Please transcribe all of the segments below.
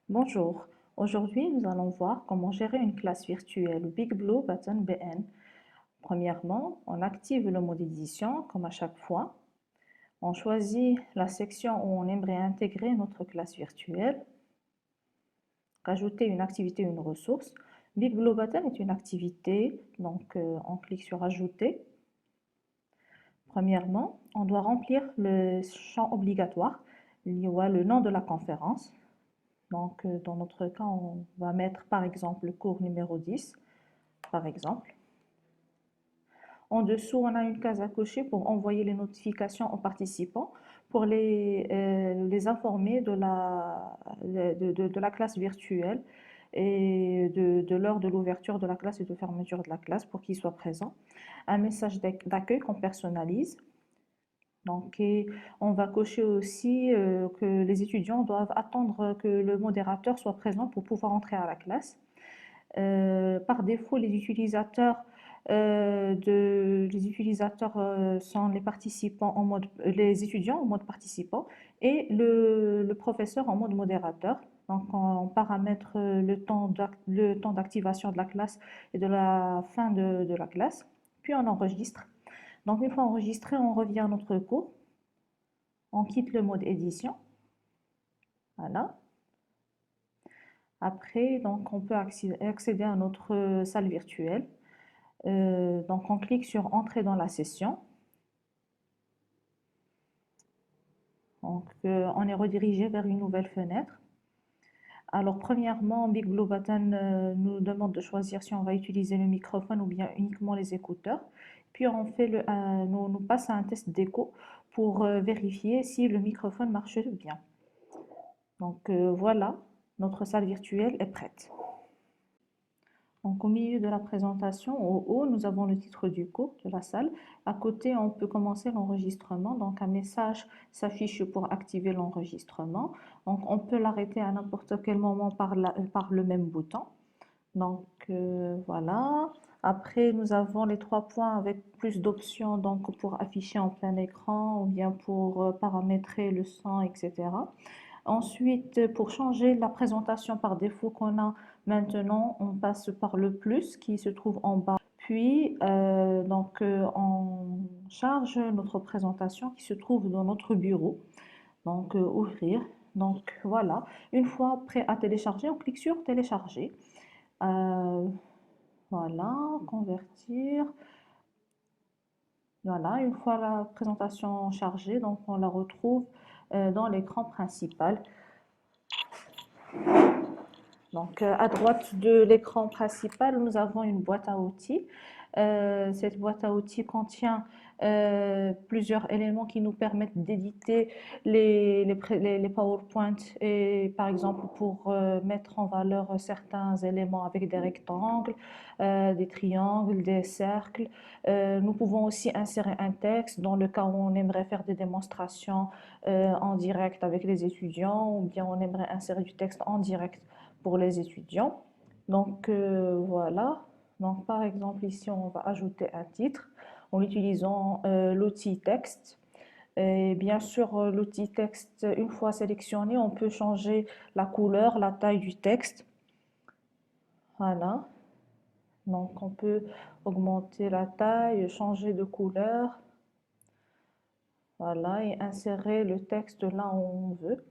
Bonjour, aujourd'hui nous allons voir comment gérer une classe virtuelle Big Blue Button BN. Premièrement, on active le mode édition comme à chaque fois. On choisit la section où on aimerait intégrer notre classe virtuelle. Rajouter une activité ou une ressource. Big Blue Button est une activité, donc on clique sur Ajouter. Premièrement, on doit remplir le champ obligatoire. Il y aura le nom de la conférence. Donc, dans notre cas, on va mettre par exemple le cours numéro 10, par exemple. En dessous, on a une case à cocher pour envoyer les notifications aux participants pour les informer de la classe virtuelle et de l'heure de l'ouverture de la classe et de fermeture de la classe pour qu'ils soient présents. Un message d'accueil qu'on personnalise. Donc, et on va cocher aussi que les étudiants doivent attendre que le modérateur soit présent pour pouvoir entrer à la classe. Par défaut, les utilisateurs sont les participants en mode, les étudiants en mode participant et le professeur en mode modérateur. Donc, on paramètre le temps d'activation de la classe et de la fin de la classe, puis on enregistre. Donc, une fois enregistré, on revient à notre cours, on quitte le mode édition. Voilà. Après, donc, on peut accéder à notre salle virtuelle. Donc, on clique sur Entrer dans la session. Donc, on est redirigé vers une nouvelle fenêtre. Alors, premièrement, Big Blue Button nous demande de choisir si on va utiliser le microphone ou bien uniquement les écouteurs. Puis, nous passe à un test d'écho pour vérifier si le microphone marche bien. Donc, voilà, notre salle virtuelle est prête. Donc, au milieu de la présentation, au haut, nous avons le titre du cours de la salle. À côté, on peut commencer l'enregistrement. Donc, un message s'affiche pour activer l'enregistrement. Donc, on peut l'arrêter à n'importe quel moment par le même bouton. Donc, voilà. Après, nous avons les 3 points avec plus d'options donc pour afficher en plein écran ou bien pour paramétrer le son, etc. Ensuite, pour changer la présentation par défaut qu'on a maintenant, on passe par le plus qui se trouve en bas. Puis, on charge notre présentation qui se trouve dans notre bureau. Donc, ouvrir. Donc, voilà. Une fois prêt à télécharger, on clique sur télécharger. Voilà, convertir. Voilà, une fois la présentation chargée, donc on la retrouve dans l'écran principal. Donc, à droite de l'écran principal, nous avons une boîte à outils. Cette boîte à outils contient plusieurs éléments qui nous permettent d'éditer les PowerPoint et par exemple pour mettre en valeur certains éléments avec des rectangles, des triangles, des cercles. Nous pouvons aussi insérer un texte dans le cas où on aimerait faire des démonstrations en direct avec les étudiants ou bien on aimerait insérer du texte en direct pour les étudiants. Donc voilà, donc par exemple ici on va ajouter un titre en utilisant l'outil texte. Et bien sûr l'outil texte, une fois sélectionné, on peut changer la couleur, la taille du texte. Voilà, donc on peut augmenter la taille, changer de couleur. Voilà, et insérer le texte là où on veut.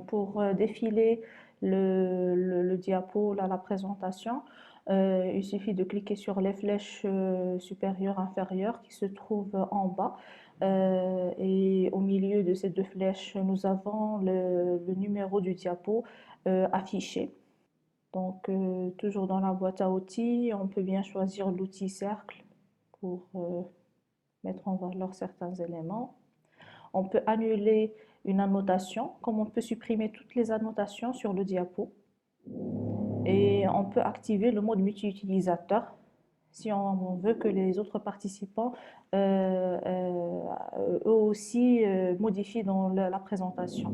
Pour défiler le diapo, là, la présentation, il suffit de cliquer sur les flèches supérieures, inférieures qui se trouvent en bas. Et au milieu de ces deux flèches, nous avons le numéro du diapo affiché. Donc, toujours dans la boîte à outils, on peut bien choisir l'outil cercle pour mettre en valeur certains éléments. On peut annuler une annotation, comme on peut supprimer toutes les annotations sur le diapo. Et on peut activer le mode multi-utilisateur si on veut que les autres participants eux aussi modifient dans la présentation.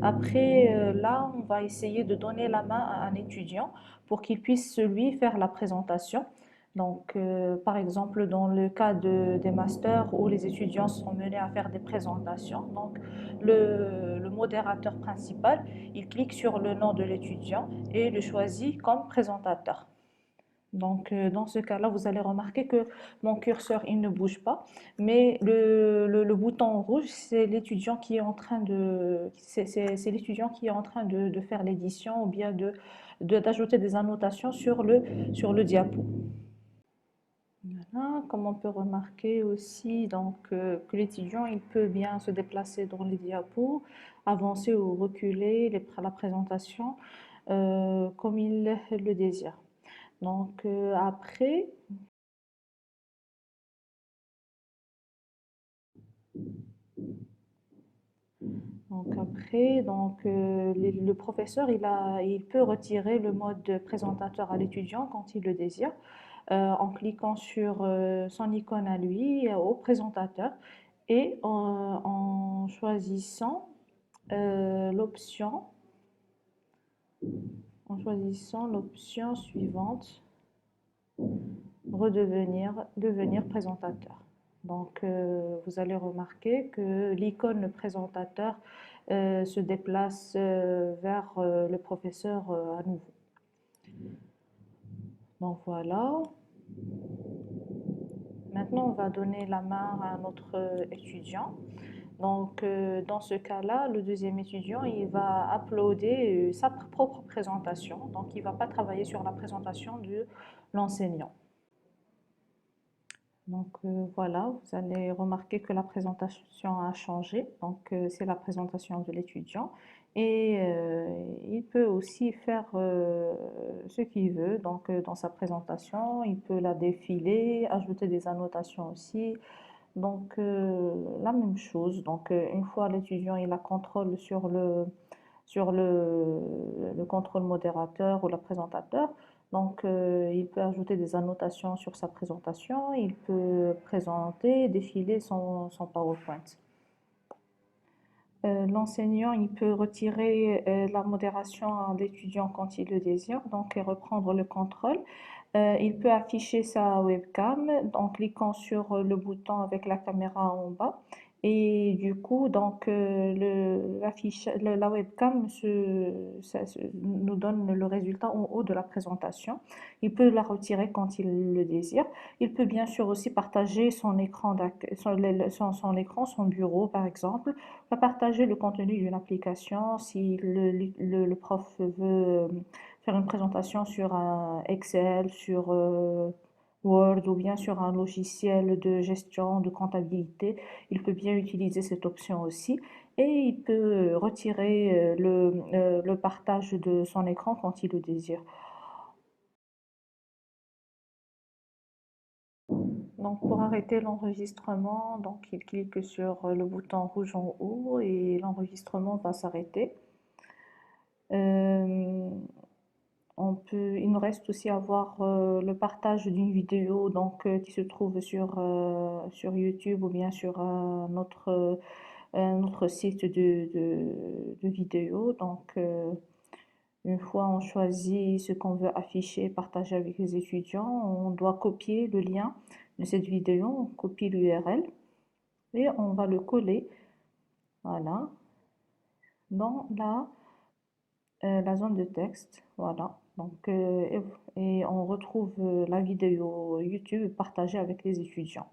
Après, là, on va essayer de donner la main à un étudiant pour qu'il puisse, lui, faire la présentation. Donc, par exemple, dans le cas des masters où les étudiants sont menés à faire des présentations, donc le modérateur principal, il clique sur le nom de l'étudiant et le choisit comme présentateur. Donc, dans ce cas-là, vous allez remarquer que mon curseur, il ne bouge pas, mais le bouton rouge, c'est l'étudiant qui est en train c'est l'étudiant qui est en train de faire l'édition ou bien d'ajouter des annotations sur le diapo. Voilà, comme on peut remarquer aussi donc, que l'étudiant il peut bien se déplacer dans les diapos, avancer ou reculer la présentation comme il le désire. Donc après, le professeur il peut retirer le mode présentateur à l'étudiant quand il le désire en cliquant sur son icône à lui, au présentateur, et en choisissant l'option suivante, devenir présentateur. Donc, vous allez remarquer que l'icône présentateur se déplace vers le professeur à nouveau. Donc voilà. Maintenant, on va donner la main à notre étudiant. Donc, dans ce cas-là, le deuxième étudiant, il va uploader sa propre présentation. Donc, il ne va pas travailler sur la présentation de l'enseignant. Donc, voilà, vous allez remarquer que la présentation a changé. Donc, c'est la présentation de l'étudiant. Et il peut aussi faire ce qu'il veut. Donc, dans sa présentation, il peut la défiler, ajouter des annotations aussi. Donc, la même chose. Donc, une fois l'étudiant il a contrôle sur le contrôle modérateur ou le présentateur, donc il peut ajouter des annotations sur sa présentation, il peut présenter, défiler son PowerPoint. L'enseignant, il peut retirer la modération à l'étudiant quand il le désire, donc et reprendre le contrôle. Il peut afficher sa webcam en cliquant sur le bouton avec la caméra en bas. Et du coup, donc, la webcam nous donne le résultat en haut de la présentation. Il peut la retirer quand il le désire. Il peut bien sûr aussi partager son écran, son bureau par exemple, va partager le contenu d'une application si le prof veut faire une présentation sur un Excel, sur Word ou bien sur un logiciel de gestion, de comptabilité. Il peut bien utiliser cette option aussi et il peut retirer le partage de son écran quand il le désire. Donc pour arrêter l'enregistrement, donc il clique sur le bouton rouge en haut et l'enregistrement va s'arrêter. Euh, il nous reste aussi à voir le partage d'une vidéo donc, qui se trouve sur YouTube ou bien sur un autre site de vidéos. Donc, une fois on choisit ce qu'on veut afficher, partager avec les étudiants, on doit copier le lien de cette vidéo, on copie l'URL et on va le coller, voilà, dans la zone de texte, voilà. Donc, et on retrouve la vidéo YouTube partagée avec les étudiants.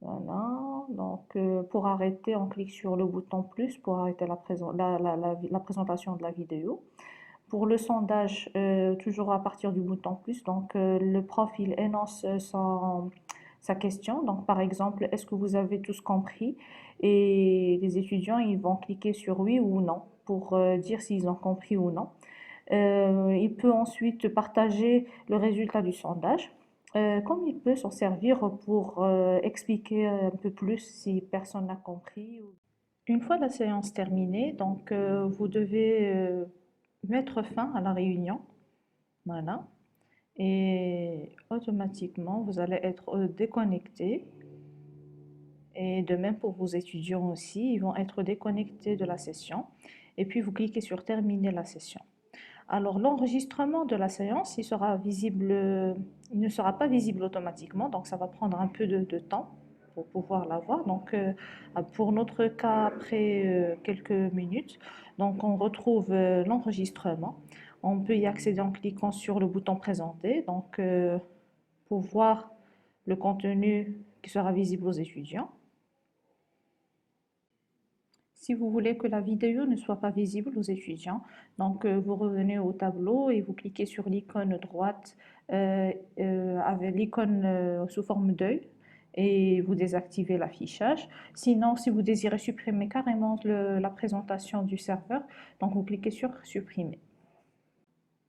Voilà, donc pour arrêter, on clique sur le bouton plus pour arrêter la présentation de la vidéo. Pour le sondage, toujours à partir du bouton plus, donc le prof il énonce sa question. Donc par exemple, est-ce que vous avez tous compris? Et les étudiants ils vont cliquer sur oui ou non pour dire s'ils ont compris ou non. Il peut ensuite partager le résultat du sondage. Comme il peut s'en servir pour expliquer un peu plus si personne n'a compris. Une fois la séance terminée, donc vous devez mettre fin à la réunion. Voilà. Et automatiquement, vous allez être déconnecté. Et de même pour vos étudiants aussi, ils vont être déconnectés de la session. Et puis vous cliquez sur terminer la session. Alors l'enregistrement de la séance, il ne sera pas visible automatiquement, donc ça va prendre un peu de temps pour pouvoir la voir. Donc, pour notre cas, après quelques minutes, donc on retrouve l'enregistrement. On peut y accéder en cliquant sur le bouton présenter, donc pour voir le contenu qui sera visible aux étudiants. Si vous voulez que la vidéo ne soit pas visible aux étudiants, donc vous revenez au tableau et vous cliquez sur l'icône droite avec l'icône sous forme d'œil et vous désactivez l'affichage. Sinon, si vous désirez supprimer carrément la présentation du serveur, donc vous cliquez sur supprimer.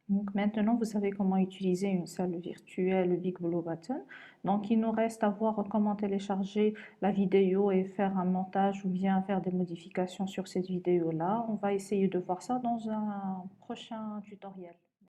Donc maintenant, vous savez comment utiliser une salle virtuelle Big Blue Button. Donc il nous reste à voir comment télécharger la vidéo et faire un montage ou bien faire des modifications sur cette vidéo-là. On va essayer de voir ça dans un prochain tutoriel.